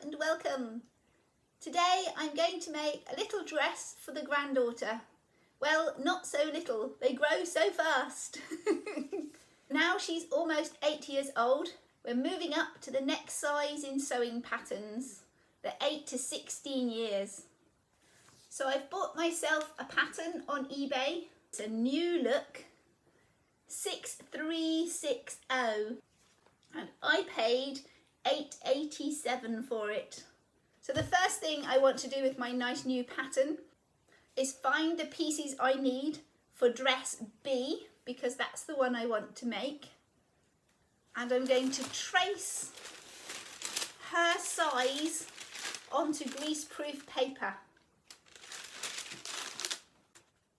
and welcome. Today I'm going to make a little dress for the granddaughter. Well, not so little, they grow so fast. Now she's almost 8 years old. We're moving up to the next size in sewing patterns, the 8 to 16 years. So I've bought myself a pattern on eBay. It's a new look, 6360, and I paid $8.87 for it. So the first thing I want to do with my nice new pattern is find the pieces I need for dress B, because that's the one I want to make. And I'm going to trace her size onto greaseproof paper.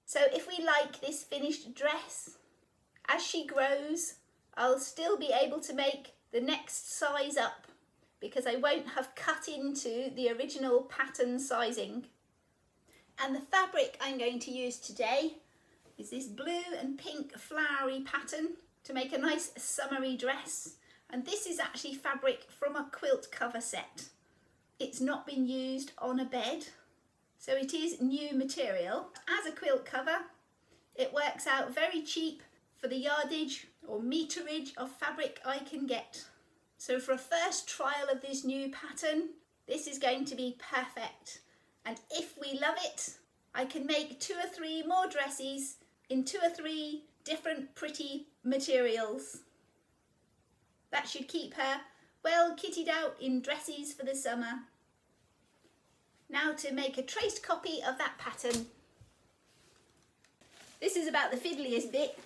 So if we like this finished dress, as she grows, I'll still be able to make the next size up because I won't have cut into the original pattern sizing. And the fabric I'm going to use today is this blue and pink flowery pattern to make a nice summery dress. And this is actually fabric from a quilt cover set. It's not been used on a bed, so it is new material. As a quilt cover, it works out very cheap for the yardage or meterage of fabric I can get. So for a first trial of this new pattern, this is going to be perfect. And if we love it, I can make 2 or 3 more dresses in 2 or 3 different pretty materials. That should keep her well kitted out in dresses for the summer. Now to make a traced copy of that pattern. This is about the fiddliest bit.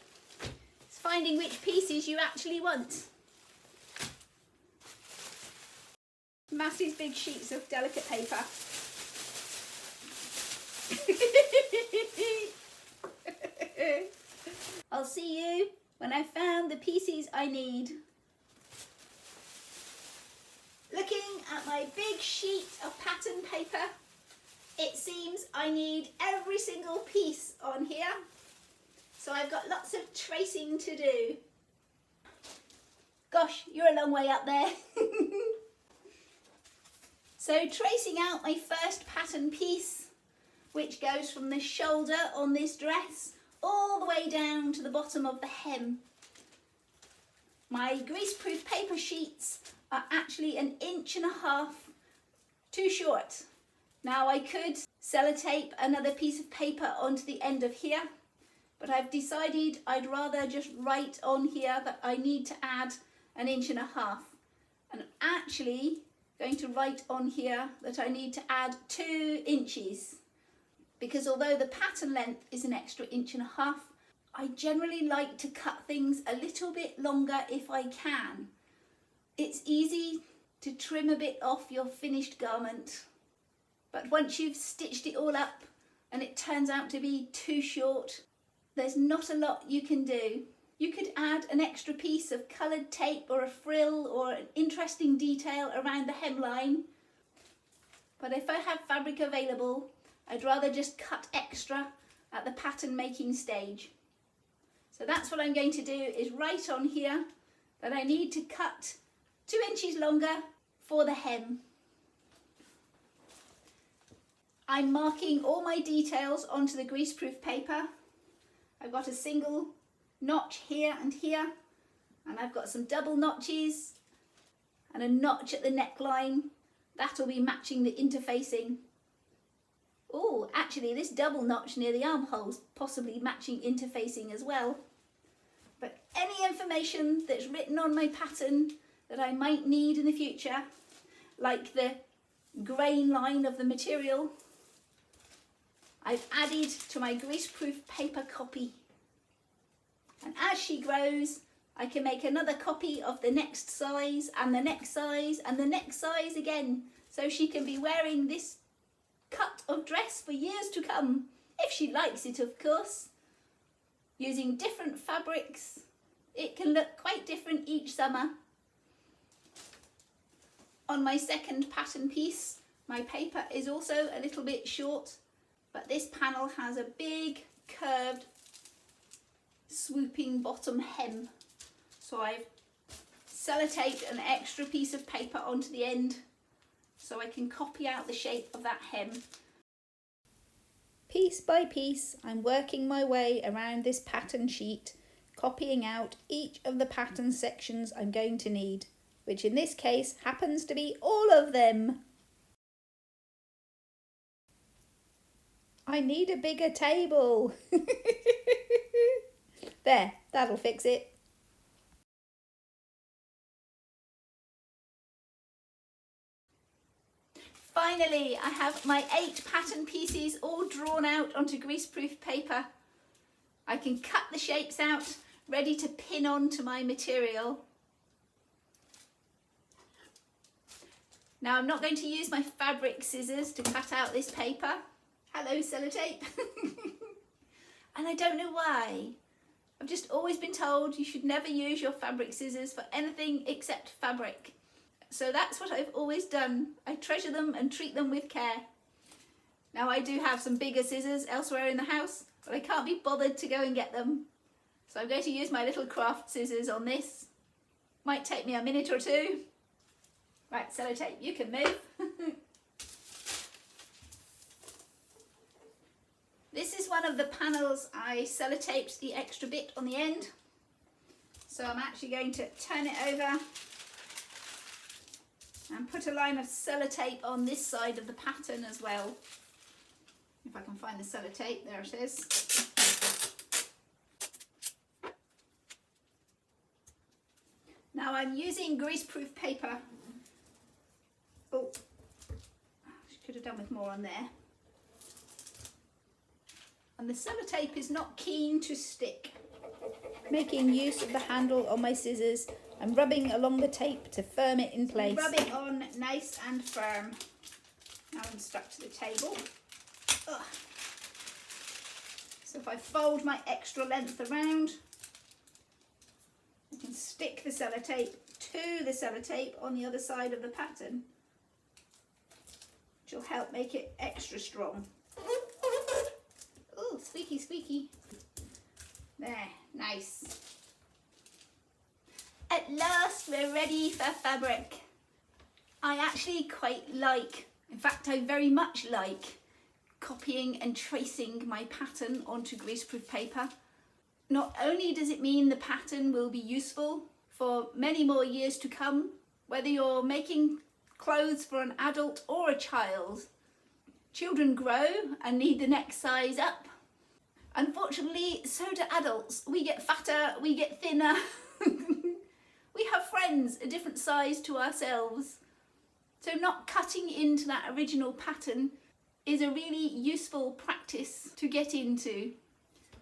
It's finding which pieces you actually want. Massive big sheets of delicate paper. I'll see you when I've found the pieces I need. Looking at my big sheet of pattern paper, it seems I need every single piece on here. So I've got lots of tracing to do. Gosh, you're a long way up there. So tracing out my first pattern piece, which goes from the shoulder on this dress all the way down to the bottom of the hem. My greaseproof paper sheets are actually 1.5 inches too short. Now I could sellotape another piece of paper onto the end of here, but I've decided I'd rather just write on here that I need to add 1.5 inches. And I'm actually going to write on here that I need to add 2 inches, because although the pattern length is an extra 1.5 inches, I generally like to cut things a little bit longer if I can. It's easy to trim a bit off your finished garment, but once you've stitched it all up and it turns out to be too short, there's not a lot you can do. You could add an extra piece of coloured tape or a frill or an interesting detail around the hemline, but if I have fabric available, I'd rather just cut extra at the pattern making stage. So that's what I'm going to do, is write on here that I need to cut 2 inches longer for the hem. I'm marking all my details onto the greaseproof paper. I've got a single notch here and here, and I've got some double notches and a notch at the neckline. That'll be matching the interfacing. Oh, actually this double notch near the armholes possibly matching interfacing as well. But any information that's written on my pattern that I might need in the future, like the grain line of the material, I've added to my greaseproof paper copy. And as she grows, I can make another copy of the next size and the next size and the next size again, so she can be wearing this cut of dress for years to come, if she likes it, of course. Using different fabrics, it can look quite different each summer. On my second pattern piece, my paper is also a little bit short, but this panel has a big curved swooping bottom hem, so I've sellotaped an extra piece of paper onto the end so I can copy out the shape of that hem. Piece by piece, I'm working my way around this pattern sheet, copying out each of the pattern sections I'm going to need, which in this case happens to be all of them. I need a bigger table. There, that'll fix it. Finally, I have my 8 pattern pieces all drawn out onto greaseproof paper. I can cut the shapes out, ready to pin onto my material. Now I'm not going to use my fabric scissors to cut out this paper. Hello, sellotape. And I don't know why. I've just always been told you should never use your fabric scissors for anything except fabric. So that's what I've always done. I treasure them and treat them with care. Now I do have some bigger scissors elsewhere in the house, but I can't be bothered to go and get them. So I'm going to use my little craft scissors on this. Might take me a minute or two. Right, sellotape, you can move. This is one of the panels I sellotaped the extra bit on the end. So I'm actually going to turn it over and put a line of sellotape on this side of the pattern as well. If I can find the sellotape, there it is. Now I'm using greaseproof paper. Oh, could have done with more on there. And the sellotape is not keen to stick. Making use of the handle on my scissors, I'm rubbing along the tape to firm it in place. Rub it on nice and firm. Now I'm stuck to the table. Ugh. So if I fold my extra length around, I can stick the sellotape to the sellotape on the other side of the pattern, which will help make it extra strong. Oh, squeaky, squeaky. There, nice. At last we're ready for fabric. I actually quite like, in fact I very much like, copying and tracing my pattern onto greaseproof paper. Not only does it mean the pattern will be useful for many more years to come, whether you're making clothes for an adult or a child. Children grow and need the next size up. Unfortunately, so do adults. We get fatter, we get thinner. We have friends a different size to ourselves. So not cutting into that original pattern is a really useful practice to get into.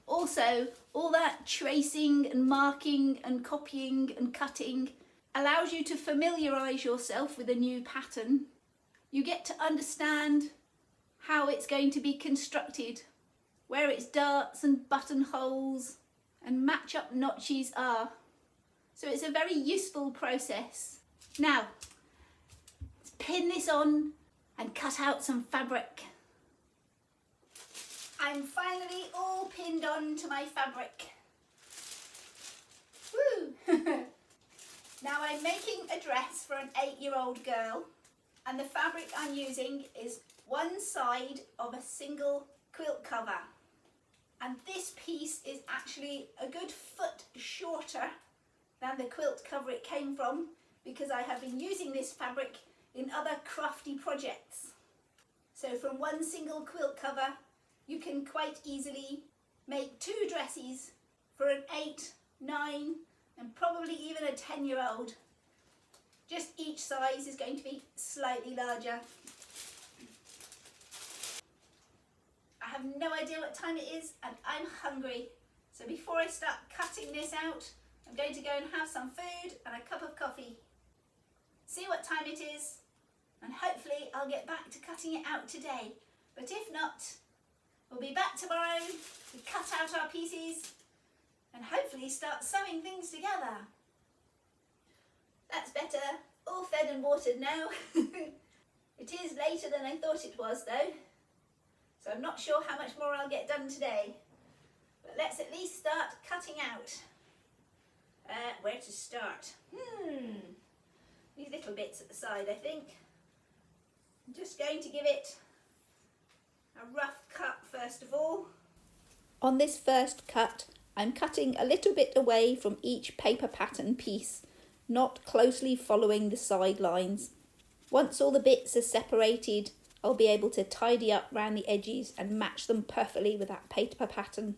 Also, all that tracing and marking and copying and cutting allows you to familiarise yourself with a new pattern. You get to understand how it's going to be constructed, where its darts and buttonholes and match up notches are. So it's a very useful process. Now, let's pin this on and cut out some fabric. I'm finally all pinned on to my fabric. Woo! Now I'm making a dress for an 8-year-old girl, and the fabric I'm using is one side of a single quilt cover. And this piece is actually a good foot shorter than the quilt cover it came from, because I have been using this fabric in other crafty projects. So from one single quilt cover you can quite easily make 2 dresses for an 8, 9 and probably even a 10-year-old. Just each size is going to be slightly larger. I have no idea what time it is and I'm hungry. So before I start cutting this out, I'm going to go and have some food and a cup of coffee. See what time it is, and hopefully I'll get back to cutting it out today. But if not, we'll be back tomorrow to cut out our pieces and hopefully start sewing things together. That's better, all fed and watered now. It is later than I thought it was though, so I'm not sure how much more I'll get done today. But let's at least start cutting out. Where to start? These little bits at the side, I think. I'm just going to give it a rough cut first of all. On this first cut, I'm cutting a little bit away from each paper pattern piece, not closely following the side lines. Once all the bits are separated, I'll be able to tidy up around the edges and match them perfectly with that paper pattern.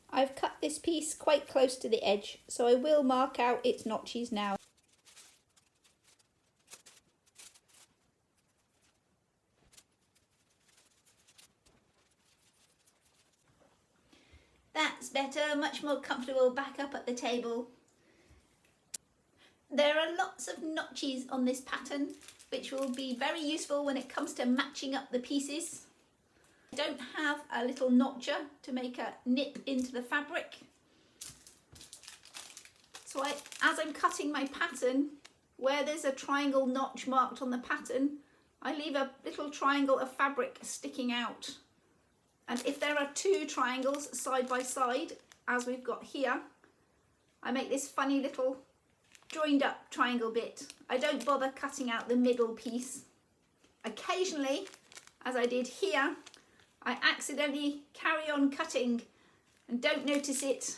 I've cut this piece quite close to the edge, so I will mark out its notches now. That's better, much more comfortable back up at the table. There are lots of notches on this pattern, which will be very useful when it comes to matching up the pieces. I don't have a little notcher to make a nip into the fabric. So as I'm cutting my pattern, where there's a triangle notch marked on the pattern, I leave a little triangle of fabric sticking out. And if there are two triangles side by side, as we've got here, I make this funny little joined up triangle bit. I don't bother cutting out the middle piece. Occasionally, as I did here, I accidentally carry on cutting and don't notice it.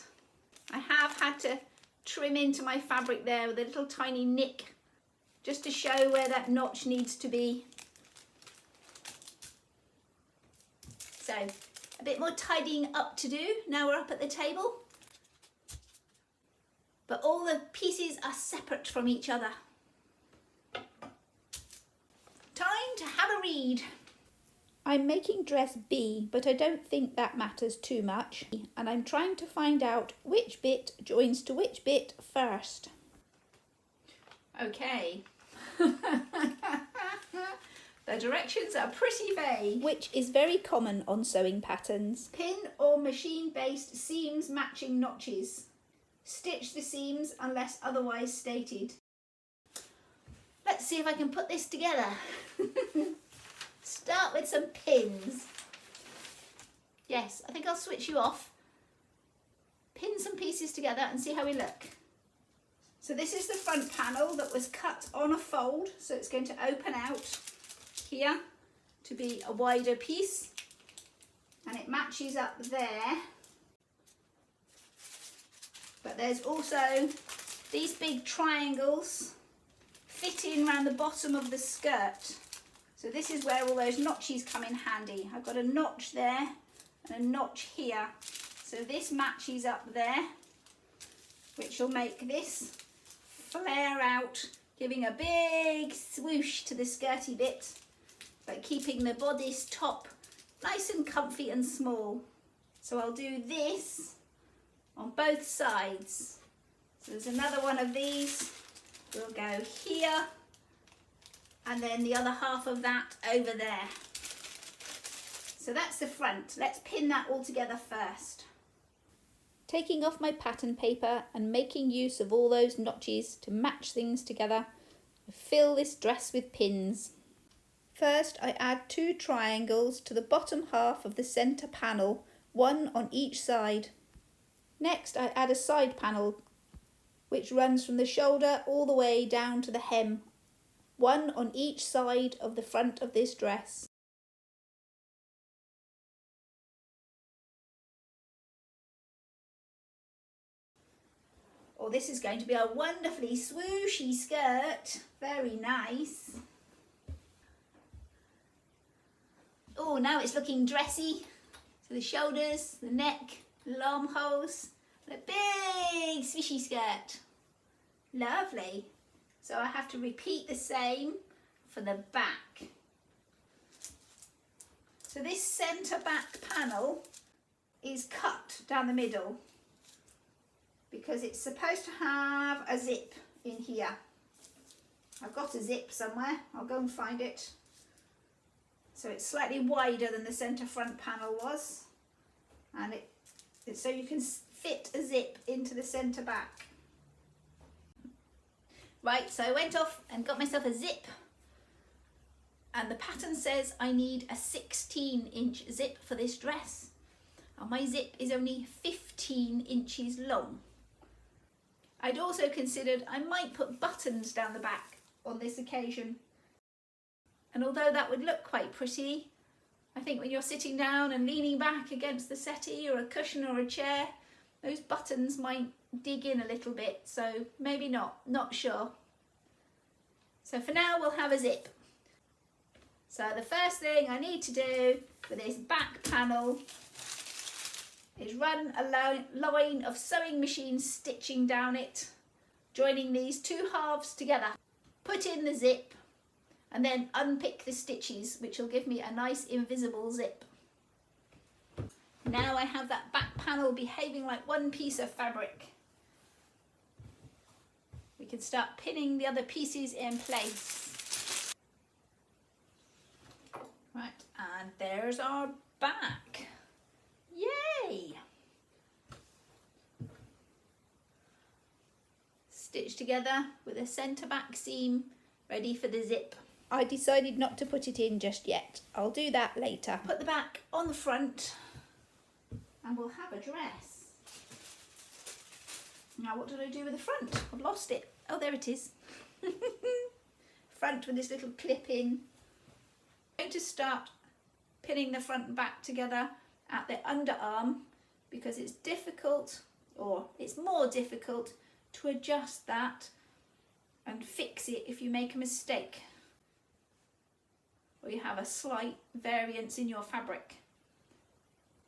I have had to trim into my fabric there with a little tiny nick just to show where that notch needs to be. So a bit more tidying up to do now we're up at the table. But all the pieces are separate from each other. Time to have a read. I'm making dress B, but I don't think that matters too much. And I'm trying to find out which bit joins to which bit first. Okay. The directions are pretty vague. Which is very common on sewing patterns. Pin or machine-based seams matching notches. Stitch the seams unless otherwise stated. Let's see if I can put this together. Start with some pins. Yes, I think I'll switch you off. Pin some pieces together and see how we look. So this is the front panel that was cut on a fold, so it's going to open out here to be a wider piece, and it matches up there. But there's also these big triangles fitting around the bottom of the skirt. So this is where all those notches come in handy. I've got a notch there and a notch here. So this matches up there, which will make this flare out, giving a big swoosh to the skirty bit, but keeping the bodice top nice and comfy and small. So I'll do this on both sides. So there's another one of these. We'll go here, and then the other half of that over there. So that's the front. Let's pin that all together first. Taking off my pattern paper and making use of all those notches to match things together, I fill this dress with pins. First, I add 2 triangles to the bottom half of the centre panel, one on each side. Next, I add a side panel which runs from the shoulder all the way down to the hem, one on each side of the front of this dress. Oh, this is going to be a wonderfully swooshy skirt. Very nice. Oh, now it's looking dressy. So the shoulders, the neck, the armholes, the big swishy skirt. Lovely. So I have to repeat the same for the back. So this centre back panel is cut down the middle because it's supposed to have a zip in here. I've got a zip somewhere. I'll go and find it. So it's slightly wider than the centre front panel was, and it's so you can fit a zip into the centre back. Right, so I went off and got myself a zip, and the pattern says I need a 16-inch zip for this dress, and my zip is only 15 inches long. I'd also considered I might put buttons down the back on this occasion, And although that would look quite pretty, I think when you're sitting down and leaning back against the settee or a cushion or a chair, those buttons might dig in a little bit, so maybe not sure. So for now we'll have a zip. So the first thing I need to do with this back panel is run a line of sewing machine stitching down it, joining these two halves together. Put in the zip and then unpick the stitches, which will give me a nice invisible zip. Now I have that back panel behaving like one piece of fabric. We can start pinning the other pieces in place. Right, and there's our back. Yay! Stitch together with a centre back seam ready for the zip. I decided not to put it in just yet. I'll do that later. Put the back on the front and we'll have a dress. Now what did I do with the front? I've lost it. Oh, there it is. Front with this little clip in. I'm going to start pinning the front and back together at the underarm because it's difficult, or it's more difficult to adjust that and fix it if you make a mistake or you have a slight variance in your fabric.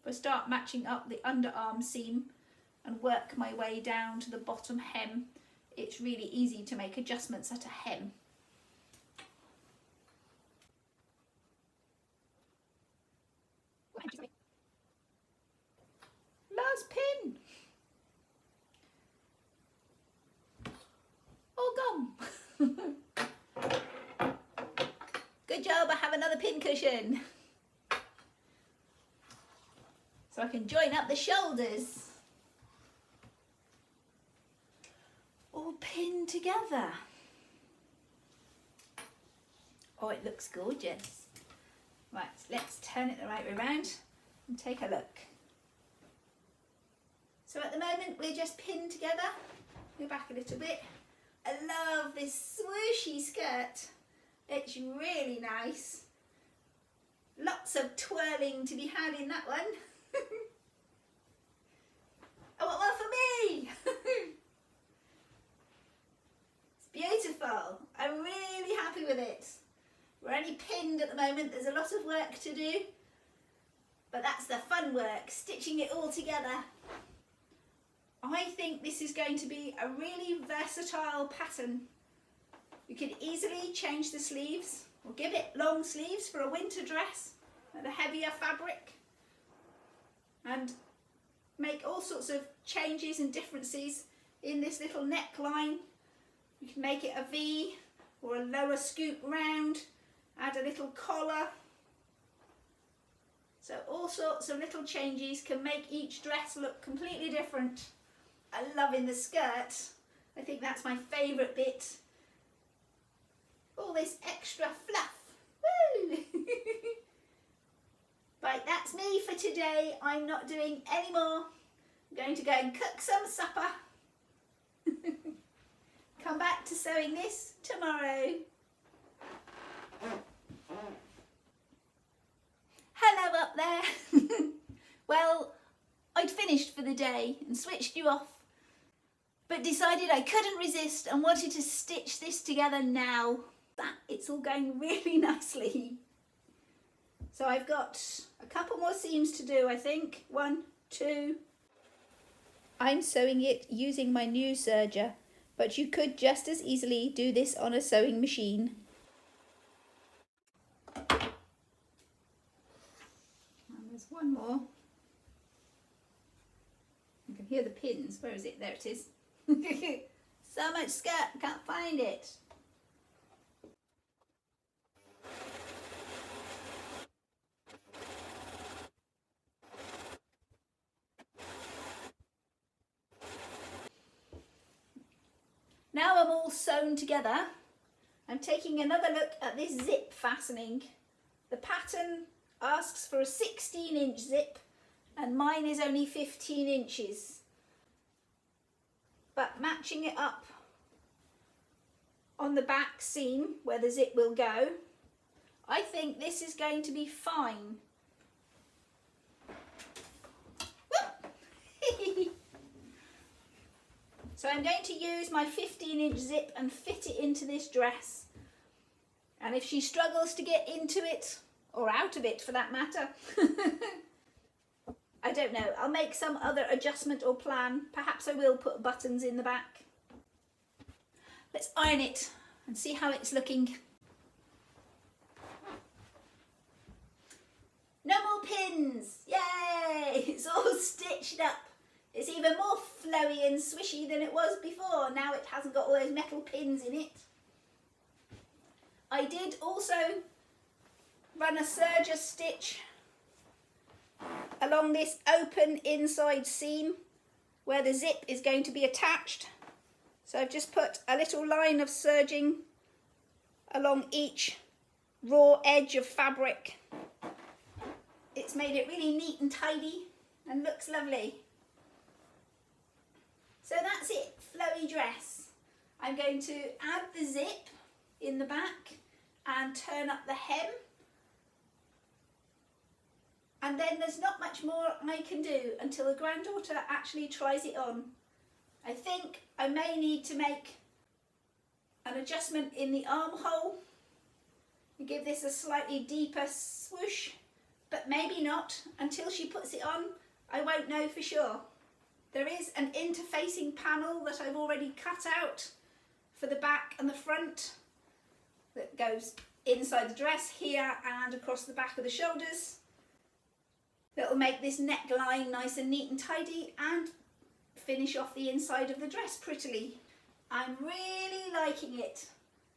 If I start matching up the underarm seam and work my way down to the bottom hem, it's really easy to make adjustments at a hem. Last pin. All gone. Good job, I have another pin cushion. So I can join up the shoulders. All pinned together. Oh, it looks gorgeous. Right, let's turn it the right way around and take a look. So at the moment we're just pinned together. Go back a little bit. I love this swooshy skirt. It's really nice. Lots of twirling to be had in that one. I want one for me. It's beautiful. I'm really happy with it. We're only pinned at the moment. There's a lot of work to do, but that's the fun work, stitching it all together. I think this is going to be a really versatile pattern. You can easily change the sleeves or give it long sleeves for a winter dress and a heavier fabric, and make all sorts of changes and differences in this little neckline. You can make it a V or a lower scoop round, add a little collar. So all sorts of little changes can make each dress look completely different. I'm loving the skirt. I think that's my favourite bit. All this extra fluff. Woo! Right, that's me for today. I'm not doing any more. I'm going to go and cook some supper. Come back to sewing this tomorrow. Hello up there. Well, I'd finished for the day and switched you off, but decided I couldn't resist and wanted to stitch this together now. It's all going really nicely. So I've got a couple more seams to do, I think. 1, 2. I'm sewing it using my new serger, but you could just as easily do this on a sewing machine. And there's one more. You can hear the pins. Where is it? There it is. So much skirt, can't find it. Now I'm all sewn together, I'm taking another look at this zip fastening. The pattern asks for a 16-inch zip and mine is only 15 inches. But matching it up on the back seam where the zip will go, I think this is going to be fine. So I'm going to use my 15-inch zip and fit it into this dress. And if she struggles to get into it, or out of it for that matter, I don't know, I'll make some other adjustment or plan. Perhaps I will put buttons in the back. Let's iron it and see how it's looking. No more pins! Yay! It's all stitched up. It's even more flowy and swishy than it was before. Now it hasn't got all those metal pins in it. I did also run a serger stitch along this open inside seam where the zip is going to be attached. So I've just put a little line of serging along each raw edge of fabric. It's made it really neat and tidy and looks lovely. So that's it, flowy dress. I'm going to add the zip in the back and turn up the hem. And then there's not much more I can do until the granddaughter actually tries it on. I think I may need to make an adjustment in the armhole and give this a slightly deeper swoosh, but maybe not. Until she puts it on, I won't know for sure. There is an interfacing panel that I've already cut out for the back and the front that goes inside the dress here and across the back of the shoulders. That'll make this neckline nice and neat and tidy and finish off the inside of the dress prettily. I'm really liking it.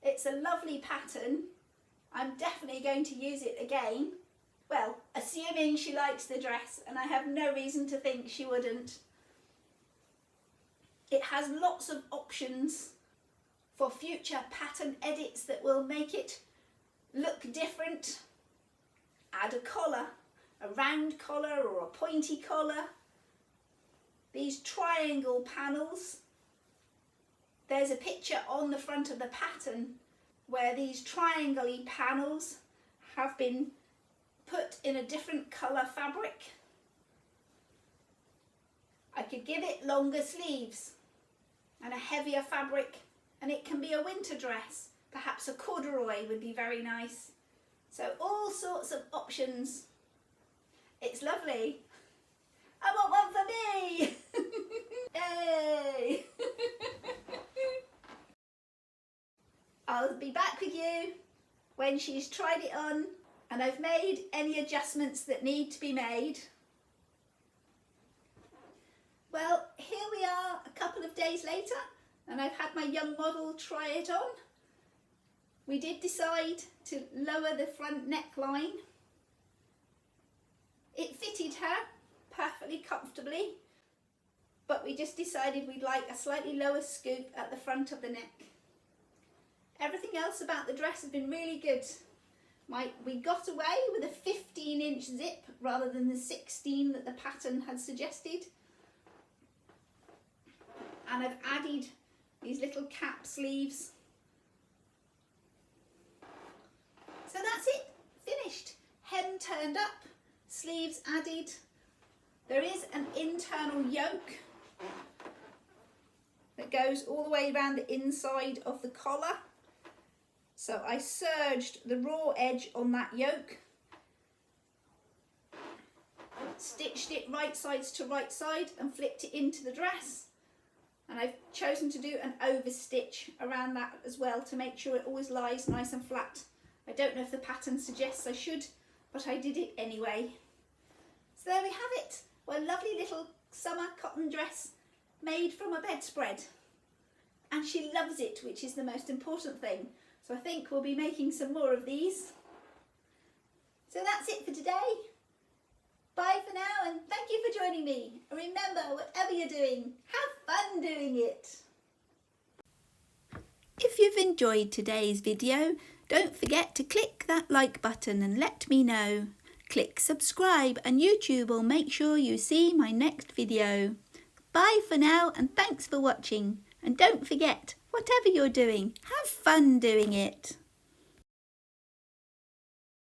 It's a lovely pattern. I'm definitely going to use it again. Well, assuming she likes the dress, and I have no reason to think she wouldn't. It has lots of options for future pattern edits that will make it look different. Add a collar, a round collar or a pointy collar. These triangle panels. There's a picture on the front of the pattern where these triangle-y panels have been put in a different colour fabric. I could give it longer sleeves and a heavier fabric, and it can be a winter dress. Perhaps a corduroy would be very nice. So all sorts of options. It's lovely. I want one for me! Yay! I'll be back with you when she's tried it on and I've made any adjustments that need to be made. Well, here we are a couple of days later and I've had my young model try it on. We did decide to lower the front neckline. It fitted her perfectly comfortably, but we just decided we'd like a slightly lower scoop at the front of the neck. Everything else about the dress has been really good. We got away with a 15-inch zip rather than the 16 that the pattern had suggested. And I've added these little cap sleeves. So that's it, finished. Hem turned up, sleeves added. There is an internal yoke that goes all the way around the inside of the collar. So I serged the raw edge on that yoke, stitched it right sides to right side and flipped it into the dress. And I've chosen to do an overstitch around that as well to make sure it always lies nice and flat. I don't know if the pattern suggests I should, but I did it anyway. So there we have it. Well, a lovely little summer cotton dress made from a bedspread. And she loves it, which is the most important thing. So I think we'll be making some more of these. So that's it for today. Bye for now and thank you for joining me. And remember, whatever you're doing, have fun doing it. If you've enjoyed today's video, don't forget to click that like button and let me know. Click subscribe and YouTube will make sure you see my next video. Bye for now and thanks for watching. And don't forget, whatever you're doing, have fun doing it.